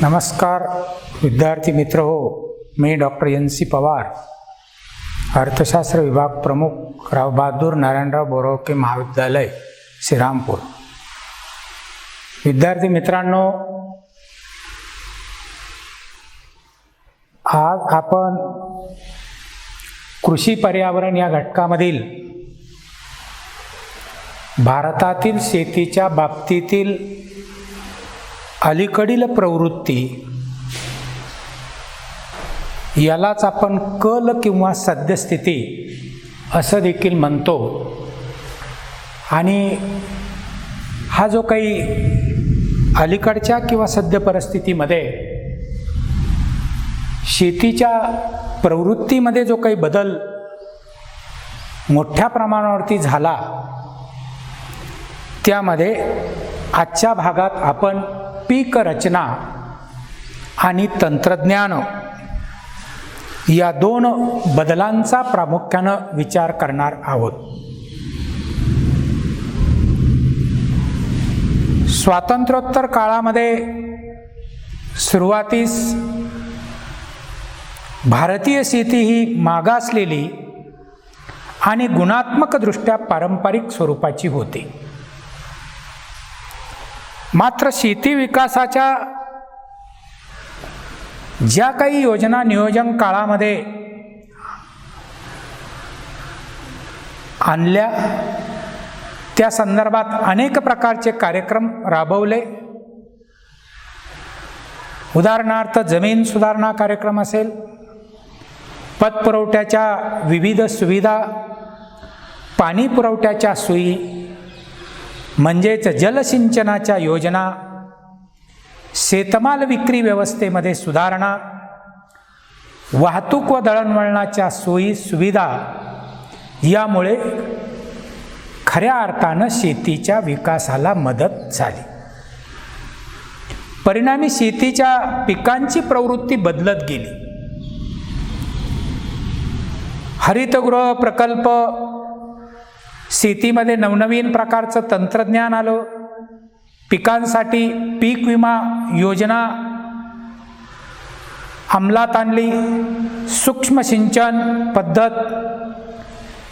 नमस्कार विद्यार्थी मित्र हो, मी डॉक्टर NC पवार, अर्थशास्त्र विभाग प्रमुख, राव बहादूर नारायणराव बोरवके महाविद्यालय श्रीरामपूर. विद्यार्थी मित्रांनो, आज आपण कृषी पर्यावरण या घटकामधील भारतातील शेतीच्या बाबतीतील अलीकडील प्रवृत्ती यालाच आपण कल किंवा सद्यस्थिती असं देखील म्हणतो. आणि हा जो काही अलीकडच्या किंवा सद्य परिस्थितीमध्ये शेतीच्या प्रवृत्तीमध्ये जो काही बदल मोठ्या प्रमाणावरती झाला, त्यामध्ये आजच्या भागात आपण पीक रचना आणि तंत्रज्ञान या दोन बदलांचा प्रामुख्यानं विचार करणार आहोत. स्वातंत्र्योत्तर काळामध्ये सुरुवातीस भारतीय शेती ही मागासलेली आणि गुणात्मकदृष्ट्या पारंपरिक स्वरूपाची होती. मात्र शेती विकासाच्या ज्या काही योजना नियोजन काळामध्ये आणल्या, त्या संदर्भात अनेक प्रकारचे कार्यक्रम राबवले. उदाहरणार्थ जमीन सुधारणा कार्यक्रम असेल, पतपुरवठ्याच्या विविध सुविधा, पाणी पुरवठ्याच्या सोयी म्हणजेच जलसिंचनाच्या योजना, शेतमाल विक्री व्यवस्थेमध्ये सुधारणा, वाहतूक व दळणवळणाच्या सोयी सुविधा, यामुळे खऱ्या अर्थानं शेतीच्या विकासाला मदत झाली. परिणामी शेतीच्या पिकांची प्रवृत्ती बदलत गेली. हरितगृह प्रकल्प, शेतीमध्ये नवनवीन प्रकारचं तंत्रज्ञान आलं, पिकांसाठी पीक विमा योजना अंमलात आणली, सूक्ष्म सिंचन पद्धत,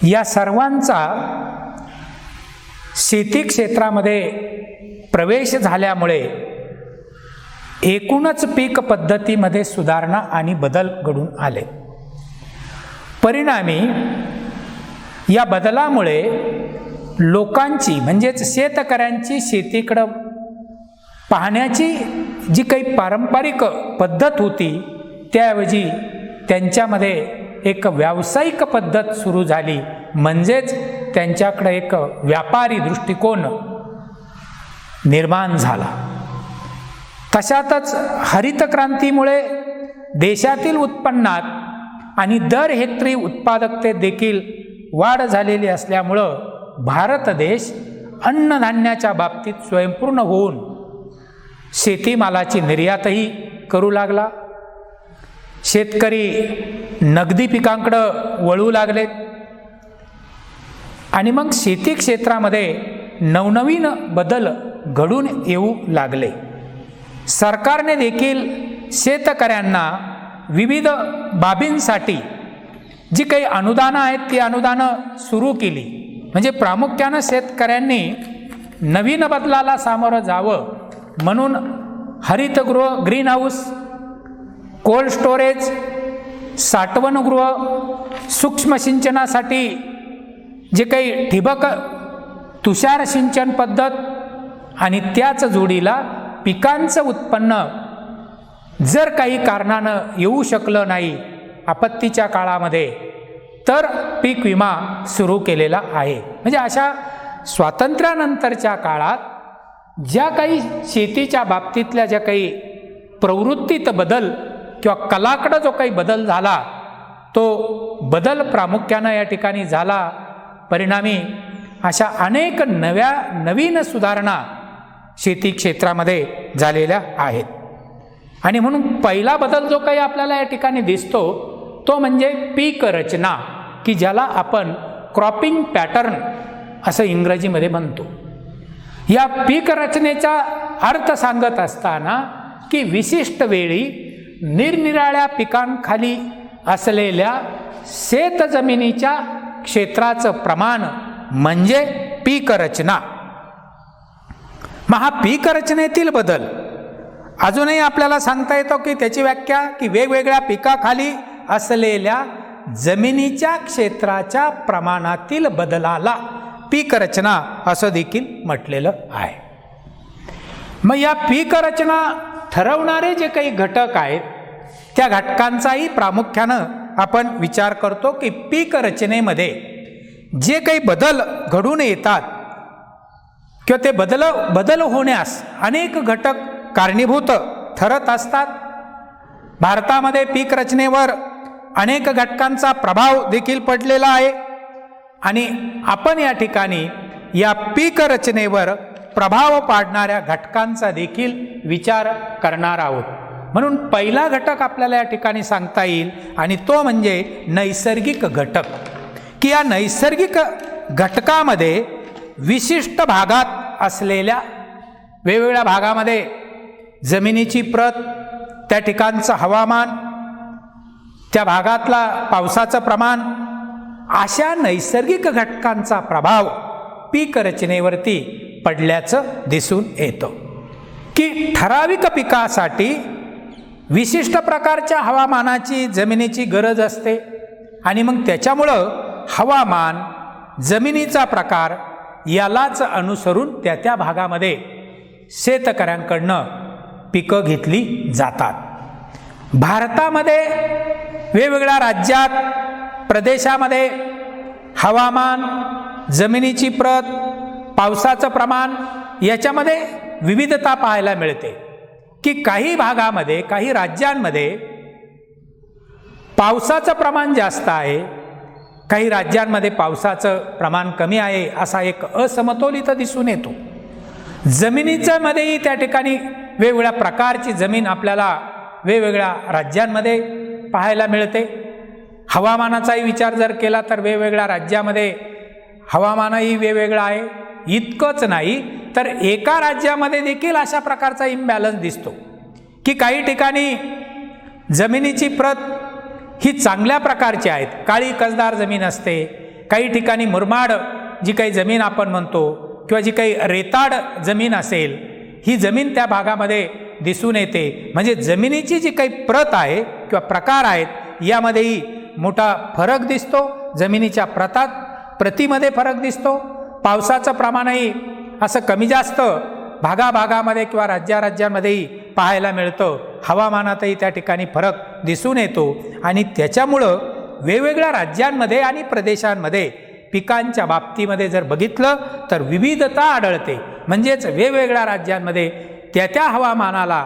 या सर्वांचा शेती क्षेत्रामध्ये प्रवेश झाल्यामुळे एकूणच पीक पद्धतीमध्ये सुधारणा आणि बदल घडून आले. परिणामी या बदलामुळे लोकांची म्हणजेच शेतकऱ्यांची शेतीकडं पाहण्याची जी काही पारंपरिक पद्धत होती, त्याऐवजी त्यांच्यामध्ये एक व्यावसायिक पद्धत सुरू झाली. म्हणजेच त्यांच्याकडे एक व्यापारी दृष्टिकोन निर्माण झाला. तशातच हरित क्रांतीमुळे देशातील उत्पन्नात आणि दर हेक्टरी उत्पादकतेत देखील वाढ झालेली असल्यामुळं भारत देश अन्नधान्याच्या बाबतीत स्वयंपूर्ण होऊन शेतीमालाची निर्यातही करू लागला. शेतकरी नगदी पिकांकडं वळू लागले आणि मग शेती क्षेत्रामध्ये नवनवीन बदल घडून येऊ लागले. सरकारने देखील शेतकऱ्यांना विविध बाबींसाठी जी काही अनुदानं आहेत, ती अनुदानं सुरू केली. म्हणजे प्रामुख्यानं शेतकऱ्यांनी नवीन बदलाला सामोरं जावं म्हणून हरितगृह, ग्रीन हाऊस, कोल्ड स्टोरेज, साठवणगृह, सूक्ष्म सिंचनासाठी जे काही ठिबक तुषार सिंचन पद्धत आणि त्याच जोडीला पिकांचं उत्पन्न जर काही कारणानं येऊ शकलं नाही आपत्तीच्या काळामध्ये, तर पीक विमा सुरू केलेला आहे. म्हणजे अशा स्वातंत्र्यानंतरच्या काळात ज्या काही शेतीच्या बाबतीतल्या ज्या काही प्रवृत्तीत बदल किंवा कलाकडं जो काही बदल झाला, तो बदल प्रामुख्यानं या ठिकाणी झाला. परिणामी अशा अनेक नवीन सुधारणा शेती क्षेत्रामध्ये झालेल्या आहेत. आणि म्हणून पहिला बदल जो काही आपल्याला या ठिकाणी दिसतो, तो म्हणजे पीक रचना, की ज्याला आपण क्रॉपिंग पॅटर्न असं इंग्रजीमध्ये म्हणतो. या पीक रचनेचा अर्थ सांगत असताना की विशिष्ट वेळी निरनिराळ्या पिकांखाली असलेल्या शेतजमिनीच्या क्षेत्राचं प्रमाण म्हणजे पीक रचना. मग हा पीक रचनेतील बदल अजूनही आपल्याला सांगता येतो की त्याची व्याख्या की वेगवेगळ्या पिकाखाली असलेल्या जमिनीच्या क्षेत्राच्या प्रमाणातील बदलाला पीक रचना असं देखील म्हटलेलं आहे. मग या पीक रचना ठरवणारे जे काही घटक आहेत त्या घटकांचाही प्रामुख्यानं आपण विचार करतो की पीक रचनेमध्ये जे काही बदल घडून येतात किंवा ते बदल होण्यास अनेक घटक कारणीभूत ठरत असतात. भारतामध्ये पीक रचनेवर अनेक घटकांचा प्रभाव देखील पडलेला आहे आणि आपण या ठिकाणी या पीक रचनेवर प्रभाव पाडणाऱ्या घटकांचा देखील विचार करणार आहोत. म्हणून पहिला घटक आपल्याला या ठिकाणी सांगता येईल आणि तो म्हणजे नैसर्गिक घटक. की या नैसर्गिक घटकामध्ये विशिष्ट भागात असलेल्या वेगवेगळ्या भागामध्ये जमिनीची प्रत, त्या ठिकाणचं हवामान, त्या भागातला पावसाचं प्रमाण, अशा नैसर्गिक घटकांचा प्रभाव पीक रचनेवरती पडल्याचं दिसून येतं. की ठराविक पिकासाठी विशिष्ट प्रकारच्या हवामानाची जमिनीची गरज असते आणि मग त्याच्यामुळं हवामान, जमिनीचा प्रकार यालाच अनुसरून त्या भागामध्ये शेतकऱ्यांकडनं पिकं घेतली जातात. भारतामध्ये वेगवेगळ्या राज्यात, प्रदेशामध्ये हवामान, जमिनीची प्रत, पावसाचं प्रमाण याच्यामध्ये विविधता पाहायला मिळते. की काही भागामध्ये, काही राज्यांमध्ये पावसाचं प्रमाण जास्त आहे, काही राज्यांमध्ये पावसाचं प्रमाण कमी आहे, असा एक असमतोल इथं दिसून येतो. जमिनीच्या मध्येही त्या ठिकाणी वेगवेगळ्या प्रकारची जमीन आपल्याला वेगवेगळ्या राज्यांमध्ये पाहायला मिळते. हवामानाचाही विचार जर केला तर वेगवेगळ्या राज्यामध्ये हवामानही वेगवेगळं आहे. इतकंच नाही तर एका राज्यामध्ये देखील अशा प्रकारचा इम्बॅलन्स दिसतो की काही ठिकाणी जमिनीची प्रत ही चांगल्या प्रकारची आहेत, काळी कसदार जमीन असते. काही ठिकाणी मुरमाड जी काही जमीन आपण म्हणतो किंवा जी काही रेताड जमीन असेल, ही जमीन त्या भागामध्ये दिसून येते. म्हणजे जमिनीची जी काही प्रत आहे किंवा प्रकार आहेत यामध्येही मोठा फरक दिसतो. जमिनीच्या प्रतीमध्ये फरक दिसतो. पावसाचं प्रमाणही असं कमी जास्त भागाभागामध्ये किंवा राज्यांमध्येही पाहायला मिळतं. हवामानातही त्या ठिकाणी फरक दिसून येतो आणि त्याच्यामुळं वेगवेगळ्या राज्यांमध्ये आणि प्रदेशांमध्ये पिकांच्या बाबतीमध्ये जर बघितलं तर विविधता आढळते. म्हणजेच वेगवेगळ्या राज्यांमध्ये त्या हवामानाला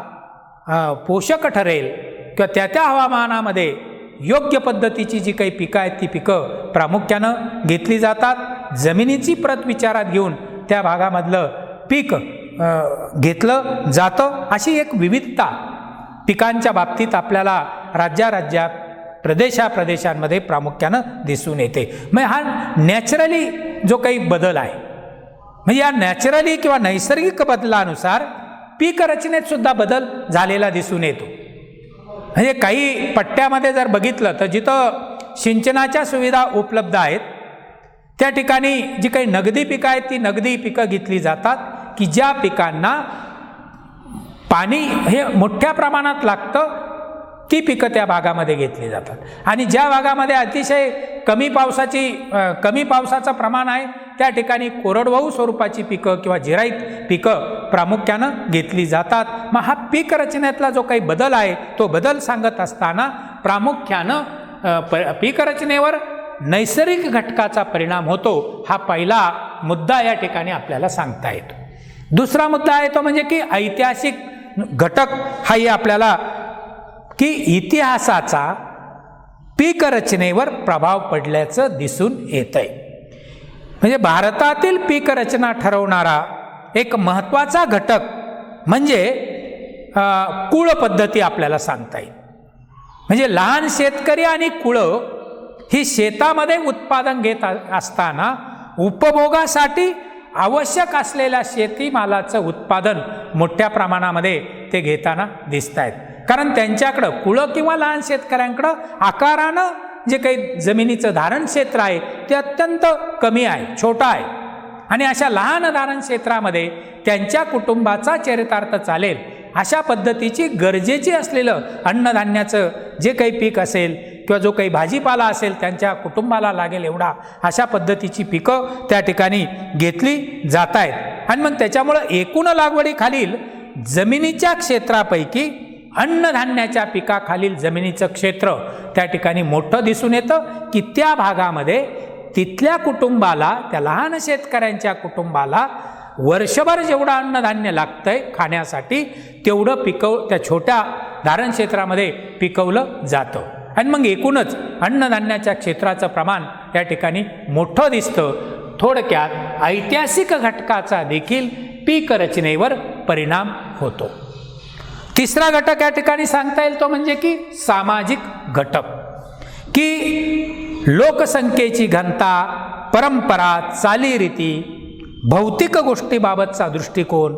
पोषक ठरेल किंवा त्या हवामानामध्ये योग्य पद्धतीची जी काही पिकं आहेत ती पिकं प्रामुख्यानं घेतली जातात. जमिनीची प्रत विचारात घेऊन त्या भागामधलं पीक घेतलं जातं. अशी एक विविधता पिकांच्या बाबतीत आपल्याला राज्यात, प्रदेशांमध्ये प्रामुख्यानं दिसून येते. मग हा नॅचरली जो काही बदल आहे, म्हणजे या नॅचरली किंवा नैसर्गिक बदलानुसार पीक रचनेत सुद्धा बदल झालेला दिसून येतो. म्हणजे काही पट्ट्यामध्ये जर बघितलं तर जिथं सिंचनाच्या सुविधा उपलब्ध आहेत त्या ठिकाणी जी काही नगदी पिकं आहेत ती नगदी पिकं घेतली जातात की ज्या पिकांना पाणी हे मोठ्या प्रमाणात लागतं ती पिकं त्या भागामध्ये घेतली जातात. आणि ज्या भागामध्ये अतिशय कमी पावसाचं प्रमाण आहे त्या ठिकाणी कोरडवाहू स्वरूपाची पिकं किंवा जिराईत पिकं प्रामुख्यानं घेतली जातात. मग हा पीक रचनेतला जो काही बदल आहे तो बदल सांगत असताना प्रामुख्यानं पीक रचनेवर नैसर्गिक घटकाचा परिणाम होतो हा पहिला मुद्दा या ठिकाणी आपल्याला सांगता येतो. दुसरा मुद्दा आहे तो म्हणजे की ऐतिहासिक घटक हाही आपल्याला की इतिहासाचा पीक रचनेवर प्रभाव पडल्याचं दिसून येतंय. म्हणजे भारतातील पीक रचना ठरवणारा एक महत्त्वाचा घटक म्हणजे कुळ पद्धती आपल्याला सांगता येईल. म्हणजे लहान शेतकरी आणि कुळं ही शेतामध्ये उत्पादन घेत असताना उपभोगासाठी आवश्यक असलेल्या शेतीमालाचं उत्पादन मोठ्या प्रमाणामध्ये ते घेताना दिसत आहेत. कारण त्यांच्याकडं कुळं किंवा लहान शेतकऱ्यांकडं आकारानं जे काही जमिनीचं धारण क्षेत्र आहे ते अत्यंत कमी आहे, छोटं आहे. आणि अशा लहान धारण क्षेत्रामध्ये त्यांच्या कुटुंबाचा चरितार्थ चालेल अशा पद्धतीची गरजेची असलेलं अन्नधान्याचं जे काही पीक असेल किंवा जो काही भाजीपाला असेल त्यांच्या कुटुंबाला लागेल एवढा अशा पद्धतीची पिकं त्या ठिकाणी घेतली जात आहेत. आणि मग त्याच्यामुळं एकूण लागवडीखालील जमिनीच्या क्षेत्रापैकी अन्नधान्याच्या पिकाखालील जमिनीचं क्षेत्र त्या ठिकाणी मोठं दिसून येतं की त्या भागामध्ये तिथल्या कुटुंबाला, त्या लहान शेतकऱ्यांच्या कुटुंबाला वर्षभर जेवढं अन्नधान्य लागतंय खाण्यासाठी तेवढं त्या छोट्या धारण क्षेत्रामध्ये पिकवलं जातं. आणि मग एकूणच अन्नधान्याच्या क्षेत्राचं प्रमाण या ठिकाणी मोठं दिसतं. थोडक्यात ऐतिहासिक घटकाचा देखील पीक रचनेवर परिणाम होतो. तिसरा घटक या ठिकाणी सांगता येईल तो म्हणजे की सामाजिक घटक, की लोकसंख्येची घनता, परंपरा, चालीरीती, भौतिक गोष्टीबाबतचा दृष्टिकोन,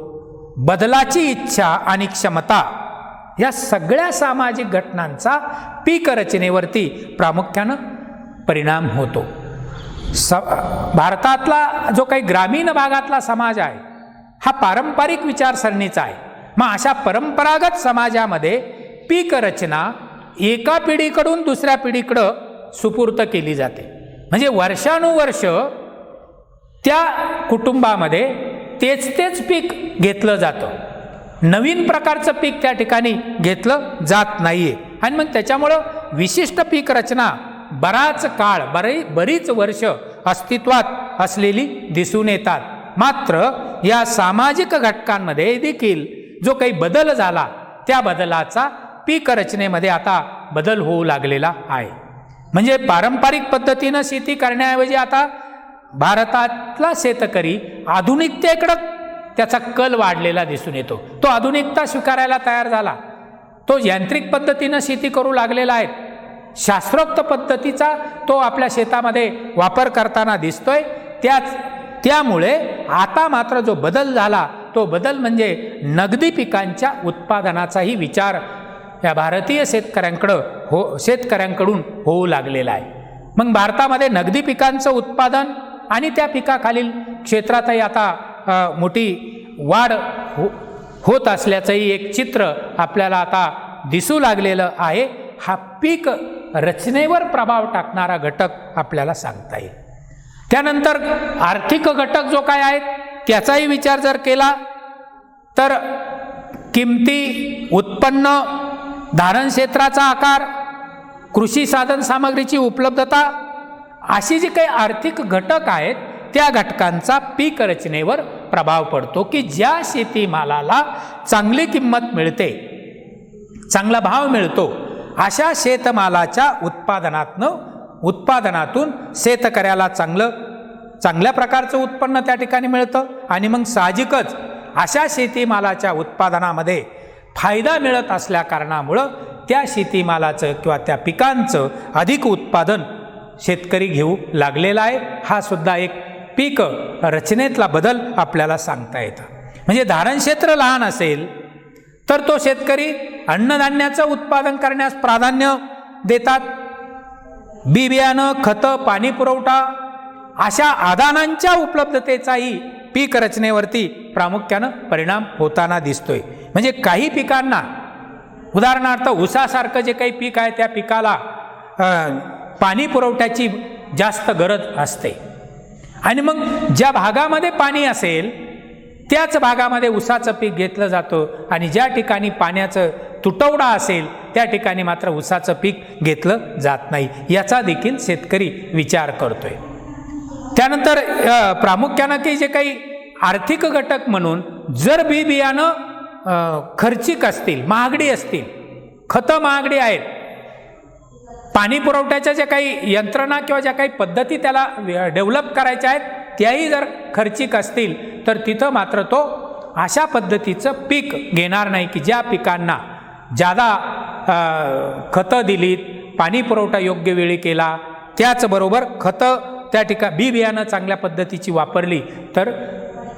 बदलाची इच्छा आणि क्षमता या सगळ्या सामाजिक घटनांचा पीक रचनेवरती प्रामुख्यानं परिणाम होतो. भारतातला जो काही ग्रामीण भागातला समाज आहे हा पारंपरिक विचारसरणीचा आहे. मग अशा परंपरागत समाजामध्ये पीक रचना एका पिढीकडून दुसऱ्या पिढीकडं सुपूर्त केली जाते. म्हणजे वर्षानुवर्ष त्या कुटुंबामध्ये तेच पीक घेतलं जातं, नवीन प्रकारचं पीक त्या ठिकाणी घेतलं जात नाहीये. आणि मग त्याच्यामुळं विशिष्ट पीक रचना बराच काळ, बरीच वर्ष अस्तित्वात असलेली दिसून येतात. मात्र या सामाजिक घटकांमध्ये देखील जो काही बदल झाला त्या बदलाचा पीक रचनेमध्ये आता बदल होऊ लागलेला आहे. म्हणजे पारंपरिक पद्धतीनं शेती करण्याऐवजी आता भारतातला शेतकरी आधुनिकतेकडं त्याचा कल वाढलेला दिसून येतो. तो आधुनिकता स्वीकारायला तयार झाला, तो यांत्रिक पद्धतीनं शेती करू लागलेला आहे. शास्त्रोक्त पद्धतीचा तो आपल्या शेतामध्ये वापर करताना दिसतोय. त्यामुळे आता मात्र जो बदल झाला तो बदल म्हणजे नगदी पिकांच्या उत्पादनाचाही विचार या भारतीय शेतकऱ्यांकडून होऊ लागलेला आहे. मग भारतामध्ये नगदी पिकांचं उत्पादन आणि त्या पिकाखालील क्षेत्रातही आता मोठी वाढ होत असल्याचंही एक चित्र आपल्याला आता दिसू लागलेलं आहे. हा पीक रचनेवर प्रभाव टाकणारा घटक आपल्याला सांगता येईल. त्यानंतर आर्थिक घटक जो काय आहेत त्याचाही विचार जर केला तर किमती, उत्पन्न, धारण क्षेत्राचा आकार, कृषी साधन सामग्रीची उपलब्धता अशी जी काही आर्थिक घटक आहेत त्या घटकांचा पीक रचनेवर प्रभाव पडतो. की ज्या शेतीमालाला चांगली किंमत मिळते, चांगला भाव मिळतो अशा शेतमालाच्या उत्पादनातून शेतकऱ्याला चांगल्या प्रकारचं उत्पन्न त्या ठिकाणी मिळतं. आणि मग साहजिकच अशा शेतीमालाच्या उत्पादनामध्ये फायदा मिळत असल्या कारणामुळं त्या शेतीमालाचं किंवा त्या पिकांचं अधिक उत्पादन शेतकरी घेऊ लागलेला आहे. हा सुद्धा एक पीक रचनेतला बदल आपल्याला सांगता येतं. म्हणजे धारण क्षेत्र लहान असेल तर तो शेतकरी अन्नधान्याचं उत्पादन करण्यास प्राधान्य देतात. बी बियाणं, खतं, पाणी पुरवठा अशा आदानांच्या उपलब्धतेचाही पीक रचनेवरती प्रामुख्यानं परिणाम होताना दिसतोय. म्हणजे काही पिकांना, उदाहरणार्थ ऊसासारखं जे काही पीक आहे त्या पिकाला पाणी पुरवठ्याची जास्त गरज असते. आणि मग ज्या भागामध्ये पाणी असेल त्याच भागामध्ये ऊसाचं पीक घेतलं जातं आणि ज्या ठिकाणी पाण्याचं तुटवडा असेल त्या ठिकाणी मात्र ऊसाचं पीक घेतलं जात नाही. याचा देखील शेतकरी विचार करतोय. त्यानंतर प्रामुख्यानं की जे काही आर्थिक घटक म्हणून जर बी बियाणं खर्चिक असतील, महागडी असतील, खतं महागडी आहेत, पाणी पुरवठ्याच्या ज्या काही यंत्रणा किंवा ज्या काही पद्धती त्याला डेव्हलप करायच्या आहेत त्याही जर खर्चिक असतील तर तिथं मात्र तो अशा पद्धतीचं पीक घेणार नाही की ज्या पिकांना जादा खतं दिलीत, पाणी पुरवठा योग्य वेळी केला, त्याचबरोबर खतं त्या ठिकाणी बी बियाणं चांगल्या पद्धतीची वापरली तर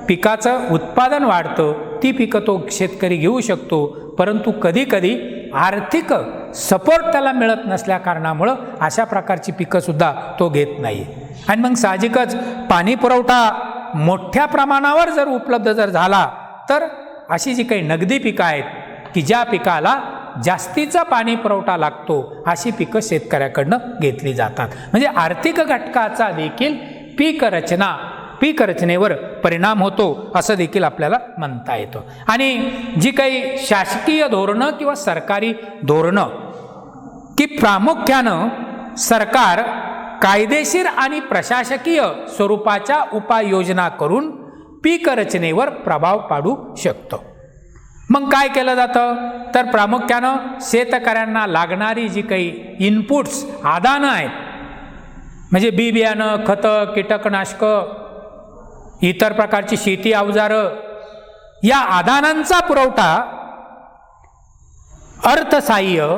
पिकाचं उत्पादन वाढतं, ती पिकं तो शेतकरी घेऊ शकतो, परंतु कधीकधी आर्थिक सपोर्ट त्याला मिळत नसल्या कारणामुळं अशा प्रकारची पिकंसुद्धा तो घेत नाही. आणि मग साहजिकच पाणी पुरवठा मोठ्या प्रमाणावर जर उपलब्ध जर झाला तर अशी जी काही नगदी पिकं आहेत की ज्या पिकाला जास्तीचा पाणी पुरवठा लागतो अशी पिकं शेतकऱ्याकडनं घेतली जातात. म्हणजे आर्थिक घटकाचा देखील पीक रचनेवर परिणाम होतो असं देखील आपल्याला म्हणता येतं. आणि जी काही शासकीय धोरणं किंवा सरकारी धोरणं की प्रामुख्यानं सरकार कायदेशीर आणि प्रशासकीय स्वरूपाच्या उपाययोजना करून पीक रचनेवर प्रभाव पाडू शकतो. मग काय केलं जातं तर प्रामुख्यानं शेतकऱ्यांना लागणारी जी काही इनपुट्स आदानं आहेत, म्हणजे बी बियाणं, खतं, कीटकनाशकं, इतर प्रकारची शेती अवजारं, या आदानांचा पुरवठा अर्थसहाय्य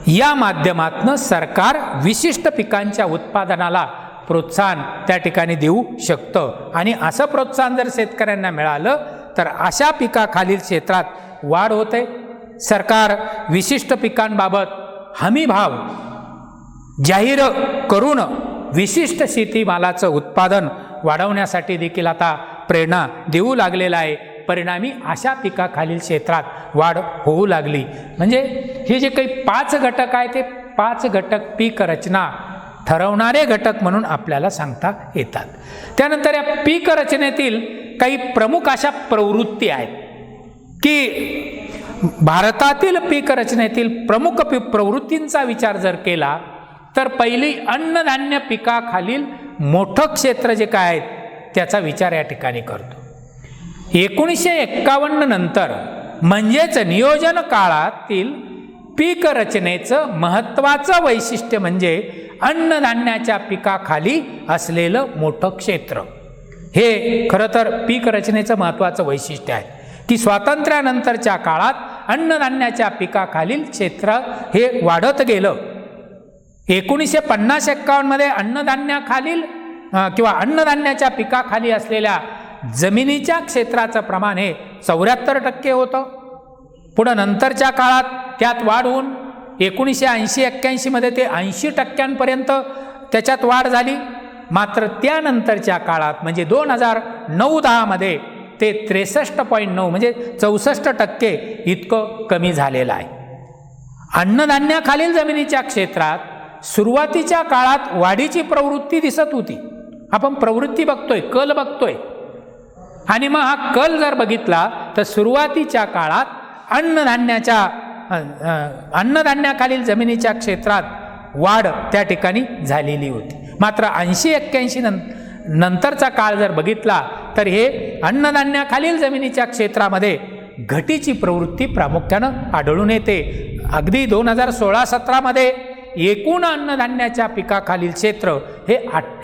या माध्यमातून सरकार विशिष्ट पिकांच्या उत्पादनाला प्रोत्साहन त्या ठिकाणी देऊ शकतं. आणि असं प्रोत्साहन जर शेतकऱ्यांना मिळालं तर अशा पिकाखालील क्षेत्रात वाढ होते. सरकार विशिष्ट पिकांबाबत हमी भाव जाहीर करून विशिष्ट शेतीमालाचं उत्पादन वाढवण्यासाठी देखील आता प्रेरणा देऊ लागलेला आहे. परिणामी अशा पिकाखालील क्षेत्रात वाढ होऊ लागली. म्हणजे हे जे काही 5 घटक आहे ते 5 घटक पीक रचना ठरवणारे घटक म्हणून आपल्याला सांगता येतात. त्यानंतर या पीक रचनेतील काही प्रमुख अशा प्रवृत्ती आहेत की भारतातील पीक रचनेतील प्रमुख प्रवृत्तींचा विचार जर केला तर पहिली अन्नधान्य पिकाखालील मोठं क्षेत्र जे काय आहेत त्याचा विचार या ठिकाणी करतो. 1951 नंतर म्हणजेच नियोजन काळातील पीक रचनेचं महत्त्वाचं वैशिष्ट्य म्हणजे अन्नधान्याच्या पिकाखाली असलेलं मोठं क्षेत्र. हे खरं तर पीक रचनेचं महत्त्वाचं वैशिष्ट्य आहे की स्वातंत्र्यानंतरच्या काळात अन्नधान्याच्या पिकाखालील क्षेत्र हे वाढत गेलं. 1950-51 मध्ये अन्नधान्याखालील किंवा अन्नधान्याच्या पिकाखाली असलेल्या जमिनीच्या क्षेत्राचं प्रमाण हे 74% होतं. पुढं नंतरच्या काळात त्यात वाढ होऊन 1980-81 मध्ये ते 80% त्याच्यात वाढ झाली. मात्र त्यानंतरच्या काळात म्हणजे 2009-10 मध्ये ते 63.9 म्हणजे 64% इतकं कमी झालेलं आहे. अन्नधान्याखालील जमिनीच्या क्षेत्रात सुरुवातीच्या काळात वाढीची प्रवृत्ती दिसत होती. आपण प्रवृत्ती बघतोय, कल बघतोय. आणि मग हा कल जर बघितला तर सुरुवातीच्या काळात अन्नधान्याखालील जमिनीच्या क्षेत्रात वाढ त्या ठिकाणी झालेली होती. मात्र 80-81 नंतरचा काळ जर बघितला तर हे अन्नधान्याखालील जमिनीच्या क्षेत्रामध्ये घटीची प्रवृत्ती प्रामुख्यानं आढळून येते. अगदी 2016-17 मध्ये एकूण अन्नधान्याच्या पिकाखालील क्षेत्र हे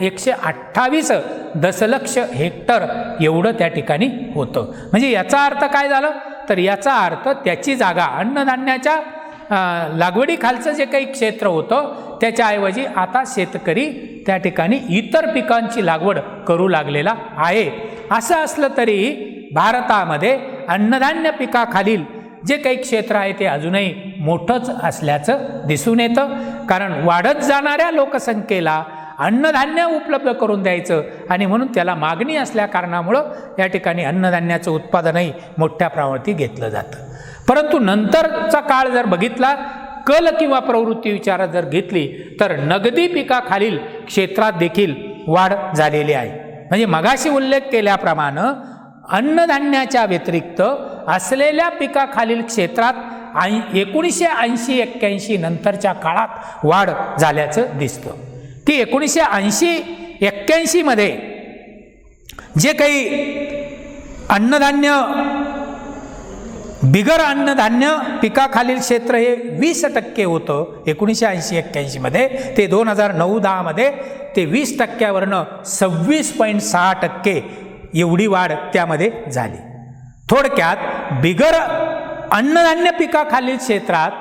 128 दशलक्ष हेक्टर एवढं त्या ठिकाणी होतं. म्हणजे याचा अर्थ काय झालं तर याचा अर्थ त्याची जागा अन्नधान्याच्या लागवडीखालचं जे काही क्षेत्र होतं त्याच्याऐवजी आता शेतकरी त्या ठिकाणी इतर पिकांची लागवड करू लागलेला आहे. असं असलं तरी भारतामध्ये अन्नधान्य पिकाखालील जे काही क्षेत्र आहे ते अजूनही मोठंच असल्याचं दिसून येतं. कारण वाढत जाणाऱ्या लोकसंख्येला अन्नधान्य उपलब्ध करून द्यायचं आणि म्हणून त्याला मागणी असल्या कारणामुळं या ठिकाणी अन्नधान्याचं उत्पादनही मोठ्या प्रमाणात घेतलं जातं. परंतु नंतरचा काळ जर बघितला, कल किंवा प्रवृत्ती विचारात जर घेतली तर नगदी पिकाखालील क्षेत्रात देखील वाढ झालेली आहे. म्हणजे मगाशी उल्लेख केल्याप्रमाणे अन्नधान्याच्या व्यतिरिक्त असलेल्या पिकाखालील क्षेत्रात 1980-81 नंतरच्या काळात वाढ झाल्याचं दिसतं. की 1980-81 मध्ये जे काही अन्नधान्य बिगर अन्नधान्य पिकाखालील क्षेत्र हे 20% होतं 1980-81 मध्ये, ते 2009-10 मध्ये ते 20%वरनं 26.6% एवढी वाढ त्यामध्ये झाली. थोडक्यात बिगर अन्नधान्य पिकाखालील क्षेत्रात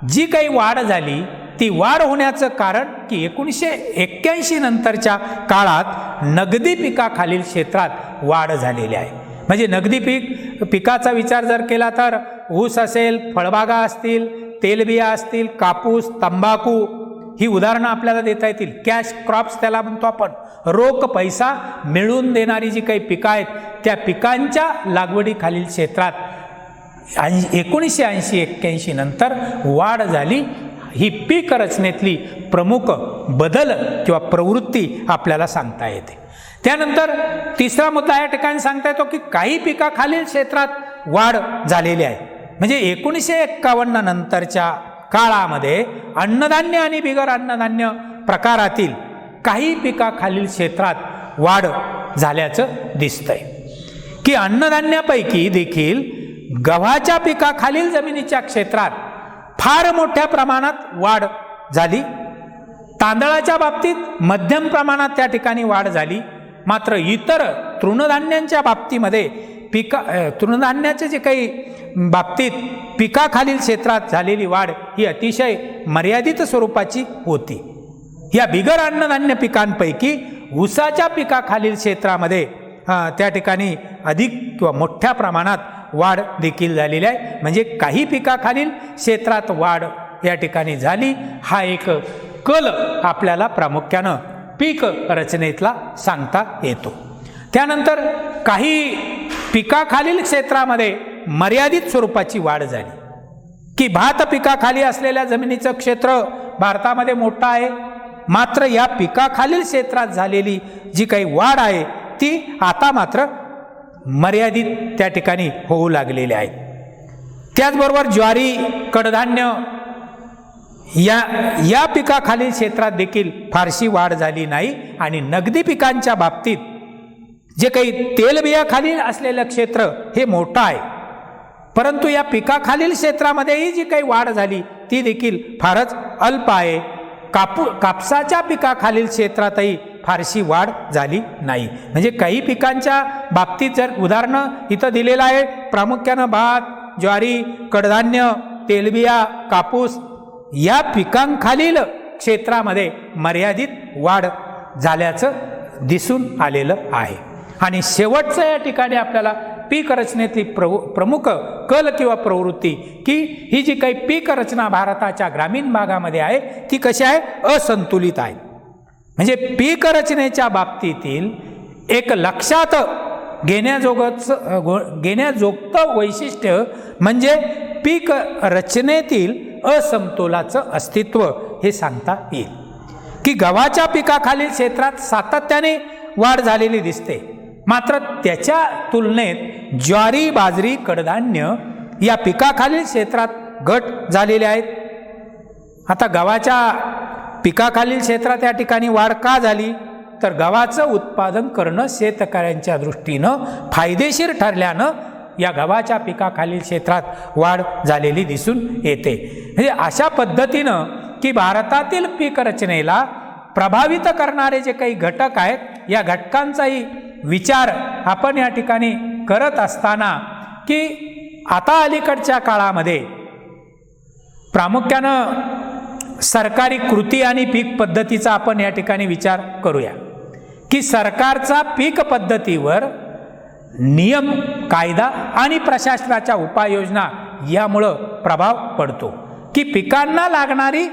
जी काही वाढ झाली ती वाढ होण्याचं कारण की 1981 नंतरच्या काळात नगदी पिकाखालील क्षेत्रात वाढ झालेली आहे. म्हणजे नगदी पीक पिकाचा विचार जर केला तर ऊस असेल, फळबागा असतील, तेलबिया असतील, कापूस, तंबाखू ही उदाहरणं आपल्याला देता येतील. कॅश क्रॉप्स त्याला म्हणतो आपण. रोख पैसा मिळवून देणारी जी काही पिकं आहेत त्या पिकांच्या लागवडीखालील क्षेत्रात 1980-81 नंतर वाढ झाली. ही पीक रचनेतली प्रमुख बदल किंवा प्रवृत्ती आपल्याला सांगता येते. त्यानंतर तिसरा मुद्दा या ठिकाणी सांगता येतो की काही पिकाखालील क्षेत्रात वाढ झालेली आहे. म्हणजे 1951 नंतरच्या काळामध्ये अन्नधान्य आणि बिगर अन्नधान्य प्रकारातील काही पिकाखालील क्षेत्रात वाढ झाल्याचं दिसतंय. की अन्नधान्यापैकी देखील गव्हाच्या पिकाखालील जमिनीच्या क्षेत्रात फार मोठ्या प्रमाणात वाढ झाली. तांदळाच्या बाबतीत मध्यम प्रमाणात त्या ठिकाणी वाढ झाली. मात्र इतर तृणधान्यांच्या बाबतीमध्ये तृणधान्याचे जे काही बाबतीत पिकाखालील क्षेत्रात झालेली वाढ ही अतिशय मर्यादित स्वरूपाची होती. या बिगर अन्नधान्य पिकांपैकी ऊसाच्या पिकाखालील क्षेत्रामध्ये त्या ठिकाणी अधिक किंवा मोठ्या प्रमाणात वाढ देखील झालेली आहे. म्हणजे काही पिकाखालील क्षेत्रात वाढ या ठिकाणी झाली. हा एक कल आपल्याला प्रामुख्यानं पीक रचनेतला सांगता येतो. त्यानंतर काही पिकाखालील क्षेत्रामध्ये मर्यादित स्वरूपाची वाढ झाली. की भात पिकाखाली असलेल्या जमिनीचं क्षेत्र भारतामध्ये मोठं आहे. मात्र या पिकाखालील क्षेत्रात झालेली जी काही वाढ आहे ती आता मात्र मर्यादित त्या ठिकाणी होऊ लागलेली आहे. त्याचबरोबर ज्वारी, कडधान्य या पिकाखालील क्षेत्रात देखील फारशी वाढ झाली नाही. आणि नगदी पिकांच्या बाबतीत जे काही तेलबियाखालील असलेलं क्षेत्र हे मोठं आहे. परंतु या पिकाखालील क्षेत्रामध्येही जी काही वाढ झाली ती देखील फारच अल्प आहे. कापसाच्या पिकाखालील क्षेत्रातही फारशी वाढ झाली नाही. म्हणजे काही पिकांच्या बाबतीत जर उदाहरणं इथं दिलेलं आहे, प्रामुख्यानं भात, ज्वारी, कडधान्य, तेलबिया, कापूस या पिकांखालील क्षेत्रामध्ये मर्यादित वाढ झाल्याचं दिसून आलेलं आहे. आणि शेवटचं या ठिकाणी आपल्याला पीक रचनेतली प्रमुख कल किंवा प्रवृत्ती की ही जी काही पीक रचना भारताच्या ग्रामीण भागामध्ये आहे ती कशी आहे? असंतुलित आहे. म्हणजे पीक रचनेच्या बाबतीतील एक लक्षात घेण्याजोगतं वैशिष्ट्य म्हणजे पीक रचनेतील असमतोलाचं अस्तित्व हे सांगता येईल. की गव्हाच्या पिकाखालील क्षेत्रात सातत्याने वाढ झालेली दिसते. मात्र त्याच्या तुलनेत ज्वारी, बाजरी, कडधान्य या पिकाखालील क्षेत्रात घट झालेले आहेत. आता गव्हाच्या पिकाखालील क्षेत्रात या ठिकाणी वाढ का झाली? तर गव्हाचं उत्पादन करणं शेतकऱ्यांच्या दृष्टीनं फायदेशीर ठरल्यानं या गव्हाच्या पिकाखालील क्षेत्रात वाढ झालेली दिसून येते. म्हणजे अशा पद्धतीनं की भारतातील पीक रचनेला प्रभावित करणारे जे काही घटक आहेत या घटकांचाही विचार आपण या ठिकाणी करत असताना की आता अलीकडच्या काळामध्ये प्रामुख्यानं सरकारी कृती आणि पीक पद्धतीचा आपण या ठिकाणी विचार करूया. की सरकारचा पीक पद्धतीवर नियम, कायदा आणि प्रशासनाच्या उपाययोजना यामुळं प्रभाव पडतो. की पिकांना लागणारी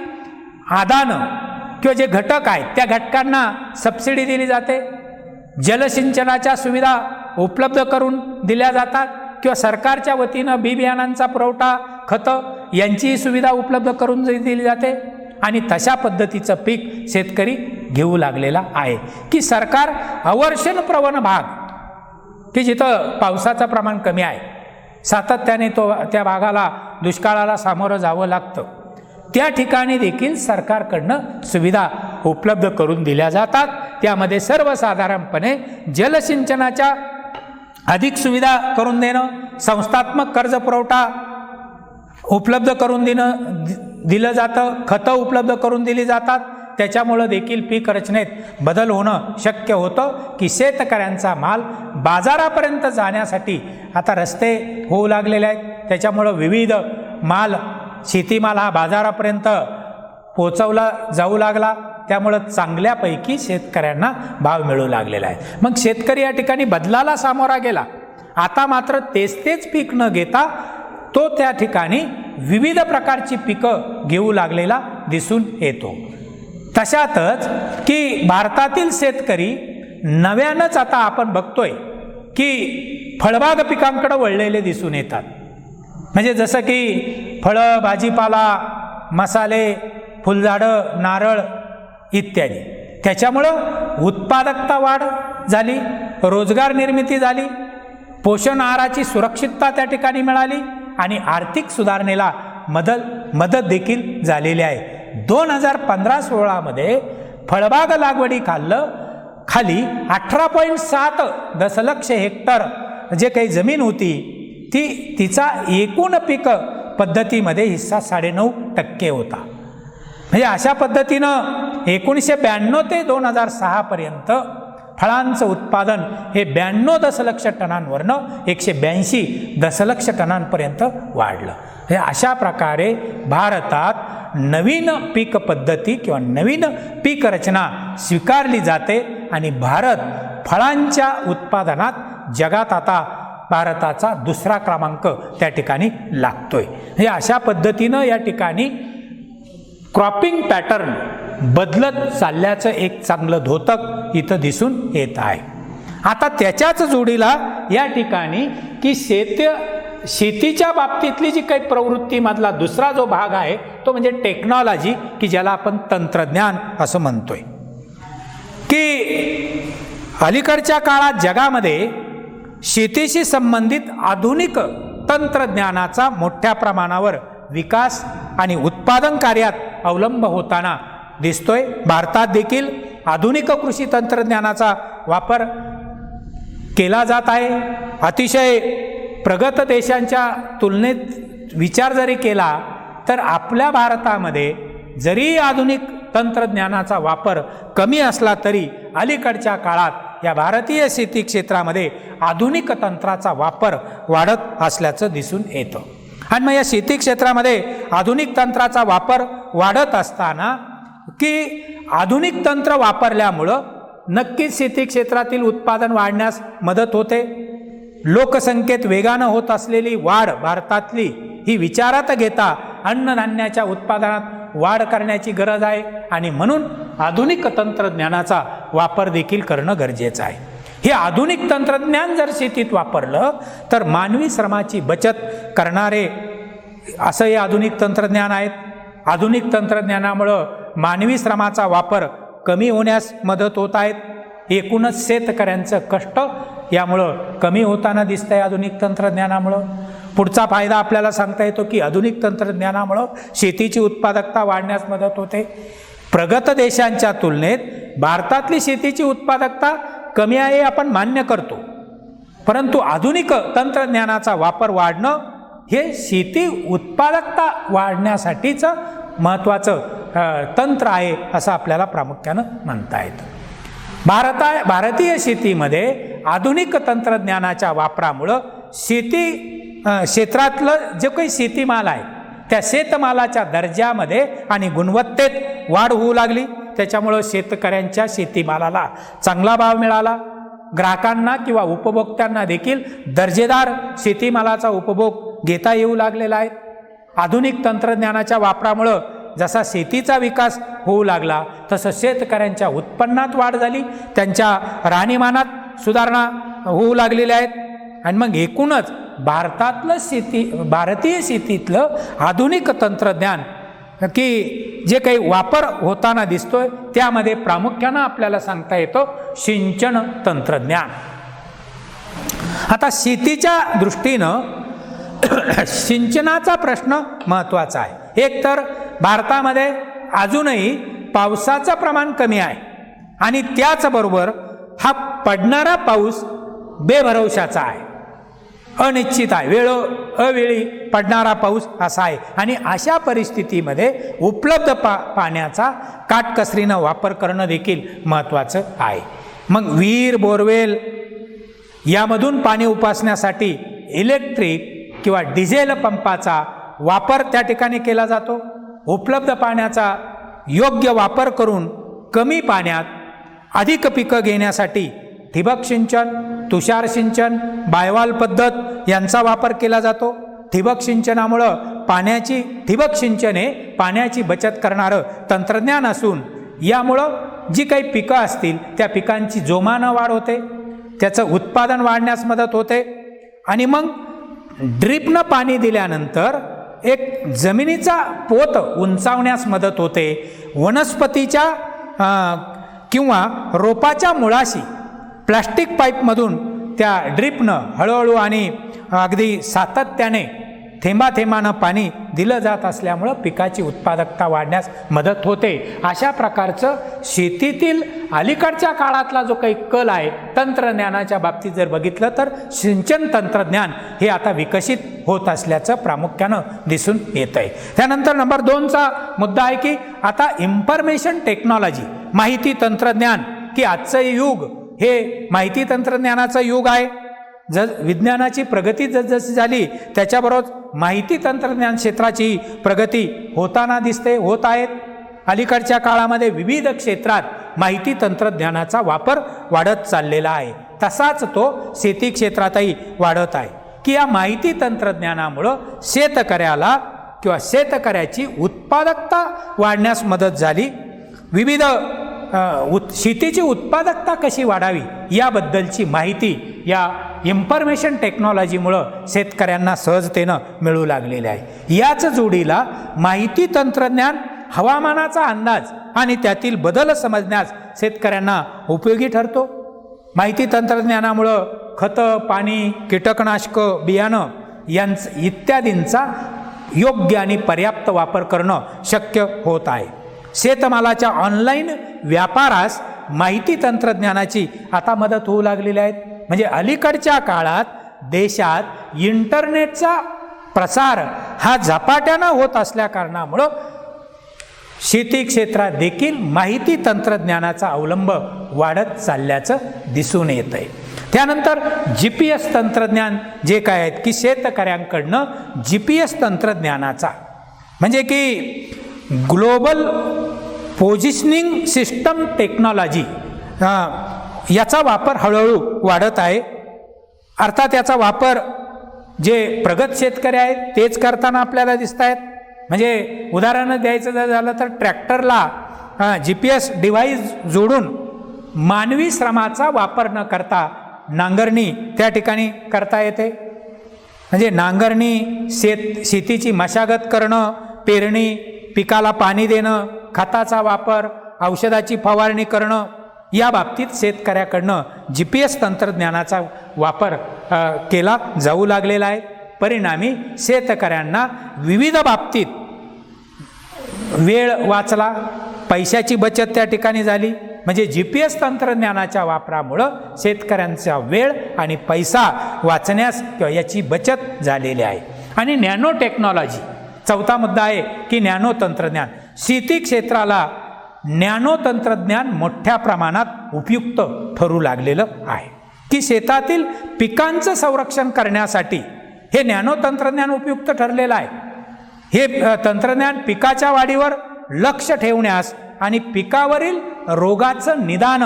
आदानं किंवा जे घटक आहेत त्या घटकांना सबसिडी दिली जाते. जलसिंचनाच्या सुविधा उपलब्ध करून दिल्या जातात किंवा सरकारच्या वतीनं बी बियाणांचा पुरवठा, खतं यांची सुविधा उपलब्ध करून दिली जाते. आणि तशा पद्धतीचं पीक शेतकरी घेऊ लागलेला आहे. की सरकार अवर्षण प्रवण भाग की जिथं पावसाचं प्रमाण कमी आहे, सातत्याने त्या भागाला दुष्काळाला सामोरं जावं लागतं, त्या ठिकाणी देखील सरकारकडनं सुविधा उपलब्ध करून दिल्या जातात. त्यामध्ये सर्वसाधारणपणे जलसिंचनाच्या अधिक सुविधा करून देणं, संस्थात्मक कर्ज पुरवठा उपलब्ध करून दिलं जातं, खतं उपलब्ध करून दिली जातात. त्याच्यामुळं देखील पीक रचनेत बदल होणं शक्य होतं. की शेतकऱ्यांचा माल बाजारापर्यंत जाण्यासाठी आता रस्ते होऊ लागलेले आहेत. त्याच्यामुळं विविध शेतीमाल हा बाजारापर्यंत पोचवला जाऊ लागला. त्यामुळं चांगल्यापैकी शेतकऱ्यांना भाव मिळू लागलेला आहे. मग शेतकरी या ठिकाणी बदलाला सामोरा गेला आता मात्र तेच पीक न घेता तो त्या ठिकाणी विविध प्रकारची पिकं घेऊ लागलेला दिसून येतो. तशातच की भारतातील शेतकरी नव्यानंच आता आपण बघतोय की फळबाग पिकांकडे वळलेले दिसून येतात. म्हणजे जसं की फळं, भाजीपाला, मसाले, फुलझाडं, नारळ इत्यादी. त्याच्यामुळं उत्पादकता वाढ झाली, रोजगार निर्मिती झाली, पोषण आहाराची सुरक्षितता त्या ठिकाणी मिळाली आणि आर्थिक सुधारणेला मदत देखील झालेली आहे. 2015-16 मध्ये फळबाग लागवडी खाली 18.7 दशलक्ष हेक्टर जे काही जमीन होती तिचा एकूण पीक पद्धतीमध्ये हिस्सा 9.5% होता. म्हणजे अशा पद्धतीनं 1992 ते 2006 पर्यंत फळांचं उत्पादन हे 92 दशलक्ष टनांवरनं 182 दशलक्ष टनांपर्यंत वाढलं. हे अशा प्रकारे भारतात नवीन पीक पद्धती किंवा नवीन पीक रचना स्वीकारली जाते आणि भारत फळांच्या उत्पादनात जगात आता भारताचा दुसरा क्रमांक त्या ठिकाणी लागतोय. हे अशा पद्धतीनं या ठिकाणी क्रॉपिंग पॅटर्न बदलत चालल्याचं एक चांगलं धोतक इथं दिसून येत आहे. आता त्याच्याच जोडीला या ठिकाणी की शेतीच्या बाबतीतली जी काही प्रवृत्तीमधला दुसरा जो भाग आहे तो म्हणजे टेक्नॉलॉजी, की ज्याला आपण तंत्रज्ञान असं म्हणतोय. की अलीकडच्या काळात जगामध्ये शेतीशी संबंधित आधुनिक तंत्रज्ञानाचा मोठ्या प्रमाणावर विकास आणि उत्पादन कार्यात अवलंब होताना दिसतोय. भारतात देखील आधुनिक कृषी तंत्रज्ञानाचा वापर केला जात आहे. अतिशय प्रगत देशांच्या तुलनेत विचार जरी केला तर आपल्या भारतामध्ये जरी आधुनिक तंत्रज्ञानाचा वापर कमी असला तरी अलीकडच्या काळात या भारतीय शेती क्षेत्रामध्ये आधुनिक तंत्राचा वापर वाढत असल्याचं दिसून येतं. आणि मग या शेती क्षेत्रामध्ये आधुनिक तंत्राचा वापर वाढत असताना की आधुनिक तंत्र वापरल्यामुळं नक्कीच शेती क्षेत्रातील उत्पादन वाढण्यास मदत होते. लोकसंख्येत वेगानं होत असलेली वाढ भारतातली ही विचारात घेता अन्नधान्याच्या उत्पादनात वाढ करण्याची गरज आहे आणि म्हणून आधुनिक तंत्रज्ञानाचा वापर देखील करणं गरजेचं आहे. हे आधुनिक तंत्रज्ञान जर शेतीत वापरलं तर मानवी श्रमाची बचत करणारे असं हे आधुनिक तंत्रज्ञान आहेत. आधुनिक तंत्रज्ञानामुळं मानवी श्रमाचा वापर कमी होण्यास मदत होत आहेत. एकूणच शेतकऱ्यांचं कष्ट यामुळं कमी होताना दिसतंय आधुनिक तंत्रज्ञानामुळं. पुढचा फायदा आपल्याला सांगता येतो की आधुनिक तंत्रज्ञानामुळं शेतीची उत्पादकता वाढण्यास मदत होते. प्रगत देशांच्या तुलनेत भारतातली शेतीची उत्पादकता कमी आहे आपण मान्य करतो, परंतु आधुनिक तंत्रज्ञानाचा वापर वाढणं हे शेती उत्पादकता वाढण्यासाठीचं महत्त्वाचं तंत्र आहे असं आपल्याला प्रामुख्यानं म्हणता येतं. भारतीय शेतीमध्ये आधुनिक तंत्रज्ञानाच्या वापरामुळं क्षेत्रातलं जे काही शेतीमाल आहे त्या शेतमालाच्या दर्जामध्ये आणि गुणवत्तेत वाढ होऊ लागली. त्याच्यामुळं शेतकऱ्यांच्या शेतीमालाला चांगला भाव मिळाला. ग्राहकांना किंवा उपभोक्त्यांना देखील दर्जेदार शेतीमालाचा उपभोग घेता येऊ लागलेला आहे. आधुनिक तंत्रज्ञानाच्या वापरामुळं जसा शेतीचा विकास होऊ लागला तसं शेतकऱ्यांच्या उत्पन्नात वाढ झाली, त्यांच्या राहणीमानात सुधारणा होऊ लागलेल्या आहेत. आणि मग एकूणच भारतीय शेतीतलं आधुनिक तंत्रज्ञान की जे काही वापर होताना दिसतोय त्यामध्ये प्रामुख्यानं आपल्याला सांगता येतो सिंचन तंत्रज्ञान. आता शेतीच्या दृष्टीनं सिंचनाचा प्रश्न महत्त्वाचा आहे. एक तर भारतामध्ये अजूनही पावसाचं प्रमाण कमी आहे आणि त्याचबरोबर हा पडणारा पाऊस बेभरवशाचा आहे, अनिश्चित आहे, अवेळी पडणारा पाऊस असा आहे. आणि अशा परिस्थितीमध्ये उपलब्ध पाण्याचा काटकसरीनं वापर करणं देखील महत्त्वाचं आहे. मग विहीर, बोरवेल यामधून पाणी उपसण्यासाठी इलेक्ट्रिक किंवा डिझेल पंपाचा वापर त्या ठिकाणी केला जातो. उपलब्ध पाण्याचा योग्य वापर करून कमी पाण्यात अधिक पिकं घेण्यासाठी ठिबक सिंचन, तुषार सिंचन, बायवाल पद्धत यांचा वापर केला जातो. ठिबक सिंचनामुळं ठिबक सिंचन हे पाण्याची बचत करणारं तंत्रज्ञान असून यामुळं जी काही पिकं असतील त्या पिकांची जोमानं वाढ होते, त्याचं उत्पादन वाढण्यास मदत होते. आणि मग ड्रिपनं पाणी दिल्यानंतर एक जमिनीचा पोत उंचावण्यास मदत होते. वनस्पतीच्या किंवा रोपाच्या मुळाशी प्लास्टिक पाईपमधून त्या ड्रिपनं हळूहळू आणि अगदी सातत्याने थेंबाथेंबानं पाणी दिलं जात असल्यामुळं पिकाची उत्पादकता वाढण्यास मदत होते. अशा प्रकारचं शेतीतील अलीकडच्या काळातला जो काही कल आहे तंत्रज्ञानाच्या बाबतीत जर बघितलं तर सिंचन तंत्रज्ञान हे आता विकसित होत असल्याचं प्रामुख्यानं दिसून येत आहे. त्यानंतर नंबर 2चा मुद्दा आहे की आता इन्फॉर्मेशन टेक्नॉलॉजी, माहिती तंत्रज्ञान, की आजचं युग हे माहिती तंत्रज्ञानाचं युग आहे. विज्ञानाची प्रगती जसजशी झाली त्याच्याबरोबर माहिती तंत्रज्ञान क्षेत्राची प्रगती होताना दिसते, होत आहेत. अलीकडच्या काळामध्ये विविध क्षेत्रात माहिती तंत्रज्ञानाचा वापर वाढत चाललेला आहे. तसाच तो शेती क्षेत्रातही वाढत आहे की या माहिती तंत्रज्ञानामुळं शेतकऱ्याला किंवा शेतकऱ्याची उत्पादकता वाढण्यास मदत झाली. विविध शेतीची उत्पादकता कशी वाढावी याबद्दलची माहिती या इन्फॉर्मेशन टेक्नॉलॉजीमुळं शेतकऱ्यांना सहजतेनं मिळू लागलेले आहे. याच जोडीला माहिती तंत्रज्ञान हवामानाचा अंदाज आणि त्यातील बदल समजण्यास शेतकऱ्यांना उपयोगी ठरतो. माहिती तंत्रज्ञानामुळं खतं, पाणी, कीटकनाशकं, बियाणं इत्यादींचा योग्य आणि पर्याप्त वापर करणं शक्य होत आहे. शेतमालाच्या ऑनलाईन व्यापारास माहिती तंत्रज्ञानाची आता मदत होऊ लागलेली आहे. म्हणजे अलीकडच्या काळात देशात इंटरनेटचा प्रसार हा झपाट्यानं होत असल्या कारणामुळं शेती क्षेत्रात देखील माहिती तंत्रज्ञानाचा अवलंब वाढत चालल्याचं दिसून येत आहे. त्यानंतर GPS तंत्रज्ञान जे काय आहेत की शेतकऱ्यांकडनं GPS तंत्रज्ञानाचा म्हणजे की ग्लोबल पोझिशनिंग सिस्टम टेक्नॉलॉजी याचा वापर हळूहळू वाढत आहे. अर्थात याचा वापर जे प्रगत शेतकरी आहेत तेच करताना आपल्याला दिसत आहेत. म्हणजे उदाहरण द्यायचं जर झालं तर ट्रॅक्टरला GPS डिव्हाइस जोडून मानवी श्रमाचा वापर न करता नांगरणी त्या ठिकाणी करता येते. म्हणजे नांगरणी, शेतीची मशागत करणं, पेरणी, पिकाला पाणी देणं, खताचा वापर, औषधाची फवारणी करणं या बाबतीत शेतकऱ्याकडनं GPS तंत्रज्ञानाचा वापर केला जाऊ लागलेला आहे. परिणामी शेतकऱ्यांना विविध बाबतीत वेळ वाचला, पैशाची बचत त्या ठिकाणी झाली. म्हणजे GPS तंत्रज्ञानाच्या वापरामुळं शेतकऱ्यांचा वेळ आणि पैसा वाचण्यास किंवा याची बचत झालेली आहे. आणि नॅनो टेक्नॉलॉजी चौथा मुद्दा आहे की नॅनो तंत्रज्ञान. शेती क्षेत्राला नॅनो तंत्रज्ञान मोठ्या प्रमाणात उपयुक्त ठरू लागलेलं आहे की शेतातील पिकांचं संरक्षण करण्यासाठी हे नॅनो तंत्रज्ञान उपयुक्त ठरलेलं आहे. हे तंत्रज्ञान पिकाच्या वाढीवर लक्ष ठेवण्यास आणि पिकावरील रोगाचं निदान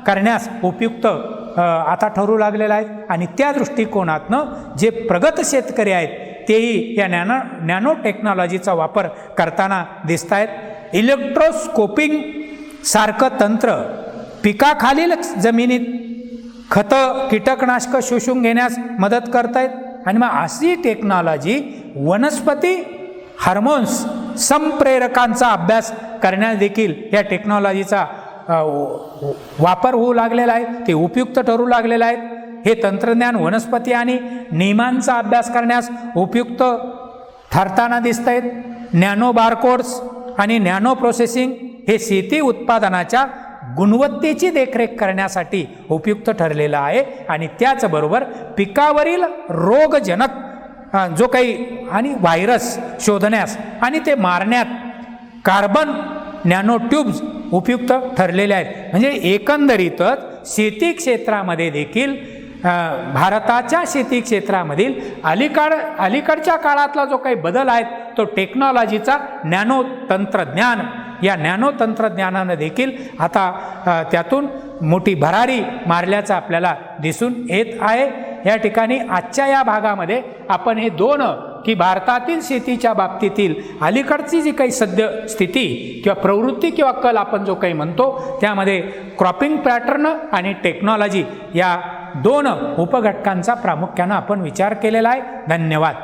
करण्यास उपयुक्त आता ठरू लागलेलं आहे. आणि त्या दृष्टिकोनातनं जे प्रगत शेतकरी आहेत तेही या नॅनो टेक्नॉलॉजीचा वापर करताना दिसत आहेत. इलेक्ट्रोस्कोपिंग सारखं तंत्र पिकाखालील जमिनीत खतं, कीटकनाशकं शोषून घेण्यास मदत करत आहेत. आणि मग अशी टेक्नॉलॉजी वनस्पती हार्मोन्स संप्रेरकांचा अभ्यास करण्यास देखील या टेक्नॉलॉजीचा वापर होऊ लागलेला आहे, ते उपयुक्त ठरू लागलेलं आहे. हे तंत्रज्ञान वनस्पती आणि नियमांचा अभ्यास करण्यास उपयुक्त ठरताना दिसत आहेत. नॅनो बारकोड्स आणि नॅनो प्रोसेसिंग हे शेती उत्पादनाच्या गुणवत्तेची देखरेख करण्यासाठी उपयुक्त ठरलेलं आहे. आणि त्याचबरोबर पिकावरील रोगजनक जो काही आणि व्हायरस शोधण्यास आणि ते मारण्यात कार्बन नॅनो ट्यूब्स उपयुक्त ठरलेले आहेत. म्हणजे एकंदरीतच शेती क्षेत्रामध्ये देखील भारताच्या शेती क्षेत्रामधील अलीकडच्या काळातला जो काही बदल आहे तो टेक्नॉलॉजीचा नॅनो तंत्रज्ञान या नॅनो तंत्रज्ञानानं देखील आता त्यातून मोठी भरारी मारल्याचं आपल्याला दिसून येत आहे. या ठिकाणी आजच्या या भागामध्ये आपण हे दोन की भारतातील शेतीच्या बाबतीतील अलीकडची जी काही सद्य स्थिती किंवा प्रवृत्ती किंवा कल आपण जो काही म्हणतो त्यामध्ये क्रॉपिंग पॅटर्न आणि टेक्नॉलॉजी या दोन उपघटकांचा प्रामुख्यानं आपण विचार केलेला आहे. धन्यवाद.